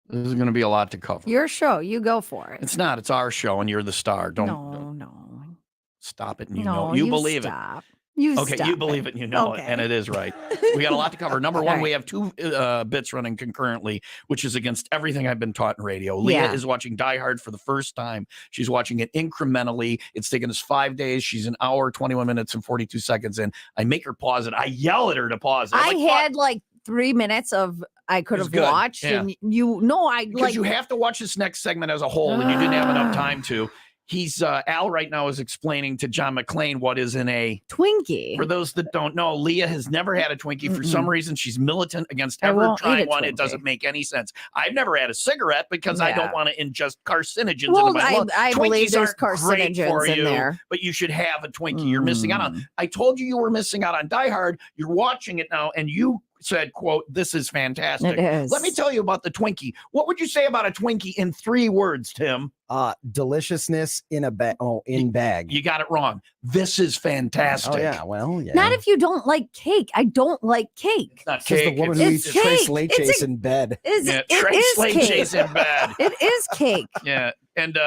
This is going to be a lot to cover. Your show. You go for it. It's not. It's our show, and you're the star. Don't stop it. And you believe stop. it. You okay, stop you believe it, and you know it, and it is right. We got a lot to cover. Number one, we have two bits running concurrently, which is against everything I've been taught in radio. Leah is watching Die Hard for the first time. She's watching it incrementally. It's taken us 5 days. She's an hour, 21 minutes, and 42 seconds in. I make her pause it. I yell at her to pause it. I had like 3 minutes of I could have watched, and because you have to watch this next segment as a whole, and you didn't have enough time to. He's Al right now is explaining to John McClane what is in a Twinkie. For those that don't know, Leah has never had a Twinkie. For some reason, she's militant against ever trying one. It doesn't make any sense. I've never had a cigarette because I don't want to ingest carcinogens into my lungs. I believe there's carcinogens in there. But you should have a Twinkie. You're missing out on. I told you were missing out on Die Hard. You're watching it now, and you said, quote, "This is fantastic." It is. Let me tell you about the Twinkie. What would you say about a Twinkie in 3 words, Tim? Deliciousness in a bag. Oh, in bag. You got it wrong. This is fantastic. Oh yeah, well, yeah. Not if you don't like cake. I don't like cake. It's not cake. The woman who eats Tres Leches in bed. Tres Leches in bed. It is cake. Yeah, and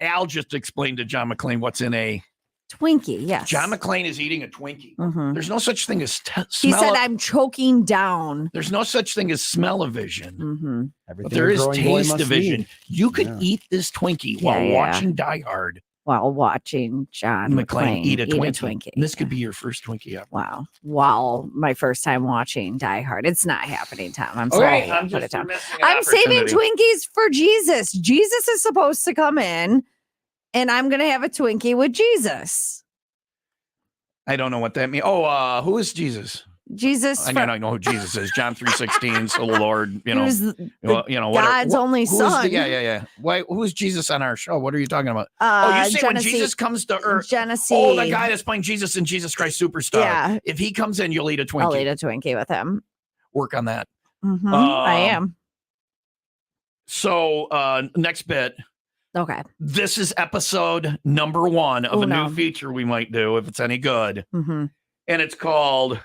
Al just explained to John McClane what's in a Twinkie. Yes. John McClane is eating a Twinkie. There's no such thing as smell. He said, "I'm choking down." There's no such thing as smell-o-vision. Everything but there is taste-o-vision. need. You could eat this Twinkie while watching Die Hard. While watching John McClane eat a Twinkie. And this could be your first Twinkie ever. Wow. While my first time watching Die Hard. It's not happening, Tom. I'm sorry. I'm saving Twinkies for Jesus. Jesus is supposed to come in, and I'm going to have a Twinkie with Jesus. I don't know what that means. Oh, who is Jesus? Jesus. I know who Jesus is. John 3:16. So the Lord, God's only son. Yeah. Why? Who's Jesus on our show? What are you talking about? You say when Jesus comes to earth. Genesee. Oh, the guy that's playing Jesus in Jesus Christ Superstar. Yeah. If he comes in, you'll eat a Twinkie. I'll eat a Twinkie with him. Work on that. I am. So next bit. Okay. This is episode number 1 of a new feature we might do if it's any good. And it's called,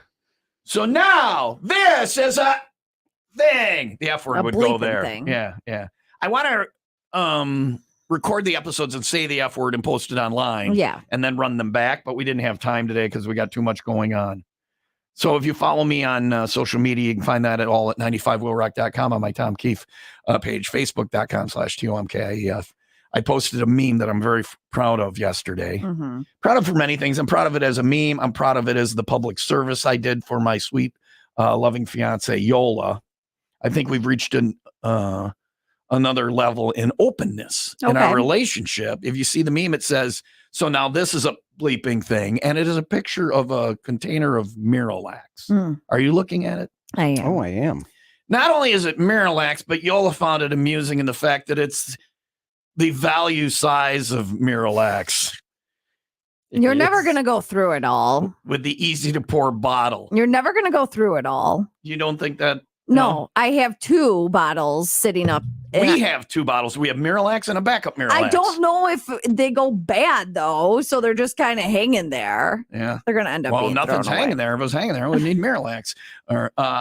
"So now this is a thing." The F word would go there. Thing. Yeah. I want to record the episodes and say the F word and post it online. Yeah. And then run them back. But we didn't have time today because we got too much going on. So if you follow me on social media, you can find that all at 95willrock.com on my Tom Keefe page, facebook.com/TOMKIEF. I posted a meme that I'm very proud of yesterday. Proud of for many things. I'm proud of it as a meme. I'm proud of it as the public service I did for my sweet, loving fiance, Yola. I think we've reached another level in openness in our relationship. If you see the meme, it says, "So now this is a bleeping thing." And it is a picture of a container of MiraLAX. Are you looking at it? I am. Oh, I am. Not only is it MiraLAX, but Yola found it amusing in the fact that it's the value size of MiraLAX. You're never going to go through it all. With the easy to pour bottle. You're never going to go through it all. You don't think that? No, I have 2 bottles sitting up. We have 2 bottles. We have MiraLAX and a backup MiraLAX. I don't know if they go bad, though. So they're just kind of hanging there. Yeah. They're going to end up being nothing's thrown hanging away. there. If it was hanging there, we need MiraLAX.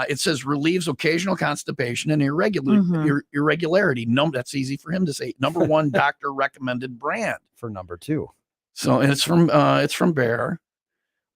It says relieves occasional constipation and irregularity. That's easy for him to say. Number 1 doctor recommended brand. For number 2. So it's from Bayer.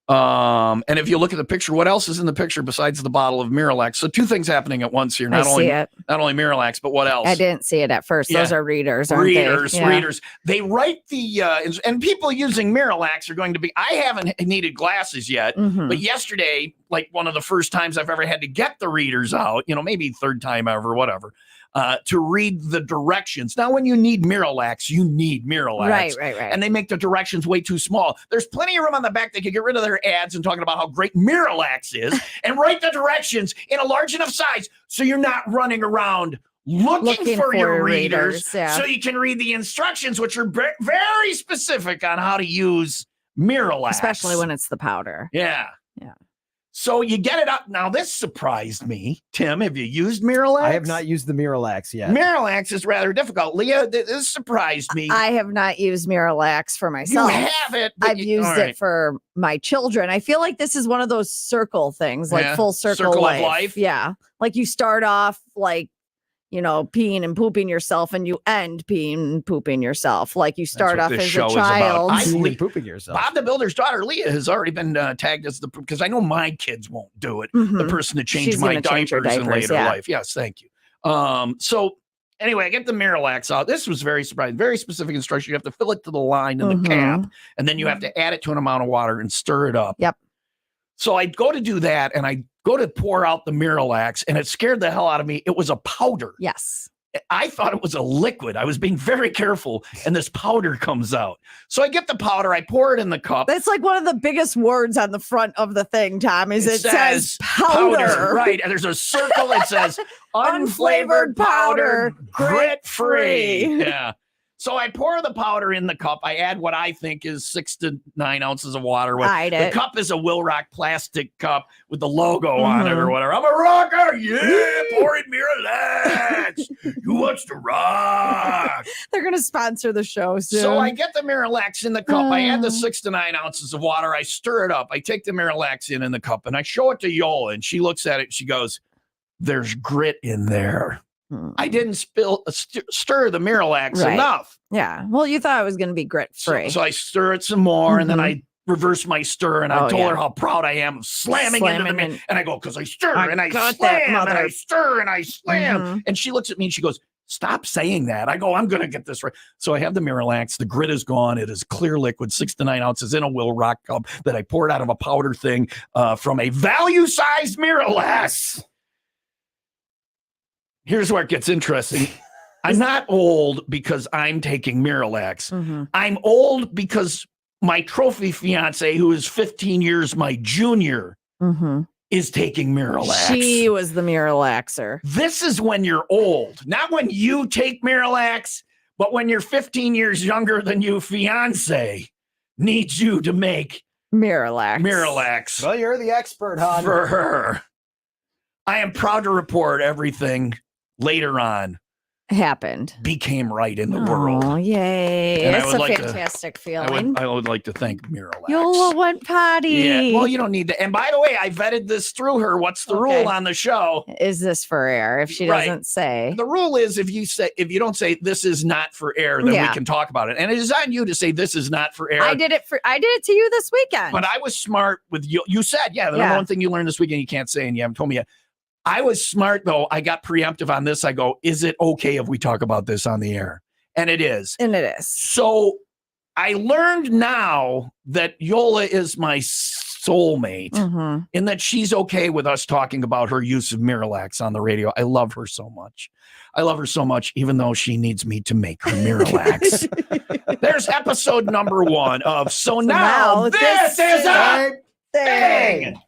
And if you look at the picture, what else is in the picture besides the bottle of MiraLAX? So 2 things happening at once here. Not only MiraLAX, but what else? I didn't see it at first. Yeah. Those are readers, aren't readers, they? Yeah. Readers. They write the and people using MiraLAX are going to be. I haven't needed glasses yet, but yesterday, like one of the first times I've ever had to get the readers out. Maybe third time ever, whatever. To read the directions. Now, when you need MiraLAX, you need MiraLAX. Right. And they make the directions way too small. There's plenty of room on the back. They could get rid of their ads and talking about how great MiraLAX is and write the directions in a large enough size so you're not running around looking for your readers so you can read the instructions, which are very specific on how to use MiraLAX. Especially when it's the powder. Yeah. So you get it up. Now, this surprised me. Tim, have you used MiraLAX? I have not used the MiraLAX yet. MiraLAX is rather difficult. Leah, this surprised me. I have not used MiraLAX for myself. You have it. I've used it for my children. I feel like this is one of those circle things, like full circle of life. life. Yeah. Like you start off like peeing and pooping yourself, and you end peeing and pooping yourself. Like you start off as a child. Peeing and pooping yourself. Bob the Builder's daughter, Leah, has already been tagged as because I know my kids won't do it. The person to change my diapers in later life. Yes, thank you. So anyway, I get the MiraLAX out. This was very surprising. Very specific instruction. You have to fill it to the line in the cap, and then you have to add it to an amount of water and stir it up. Yep. So I go to do that, and I go to pour out the MiraLAX, and it scared the hell out of me. It was a powder. Yes. I thought it was a liquid. I was being very careful, and this powder comes out. So I get the powder, I pour it in the cup. That's like one of the biggest words on the front of the thing, Tom, is it says powder. Right, and there's a circle that says unflavored powder, grit-free. Yeah. So I pour the powder in the cup. I add what I think is 6 to 9 ounces of water. The cup is a WIIL plastic cup with the logo on it or whatever. I'm a rocker. Yeah, pouring MiraLAX. Who wants to rock? They're going to sponsor the show soon. So I get the MiraLAX in the cup. I add the 6 to 9 ounces of water. I stir it up. I take the MiraLAX in the cup, and I show it to Yola, and she looks at it. She goes, there's grit in there. I didn't stir the MiraLAX enough. Yeah. Well, you thought it was going to be grit-free. So I stir it some more, and then I reverse my stir, and I told her how proud I am of slamming into the and I go, because I stir, and I slam, and I stir, and I slam. And she looks at me, and she goes, stop saying that. I go, I'm going to get this right. So I have the MiraLAX. The grit is gone. It is clear liquid, 6 to 9 ounces in a WIIL cup that I poured out of a powder thing from a value-sized MiraLAX. Here's where it gets interesting. I'm not old because I'm taking MiraLAX. I'm old because my trophy fiance, who is 15 years my junior, is taking MiraLAX. She was the MiraLAXer. This is when you're old. Not when you take MiraLAX, but when you're 15 years younger than you fiance needs you to make MiraLAX. Well, you're the expert, hon. For her. I am proud to report everything later on happened became right in the world. Oh, yay. And it's a fantastic feeling. I would like to thank MiraLAX. Yola went potty. Yeah. Well, you don't need to. And by the way, I vetted this through her. What's the rule on the show? Is this for air? If she doesn't say. The rule is if you don't say this is not for air, then we can talk about it. And it is on you to say this is not for air. I did it to you this weekend. But I was smart with you. You said, the number one thing you learned this weekend you can't say, and you haven't told me yet. I was smart, though. I got preemptive on this. I go, is it okay if we talk about this on the air? And it is. So I learned now that Yola is my soulmate in that she's okay with us talking about her use of MiraLAX on the radio. I love her so much. Even though she needs me to make her MiraLAX. There's episode number 1 of So Now This Is a Thing.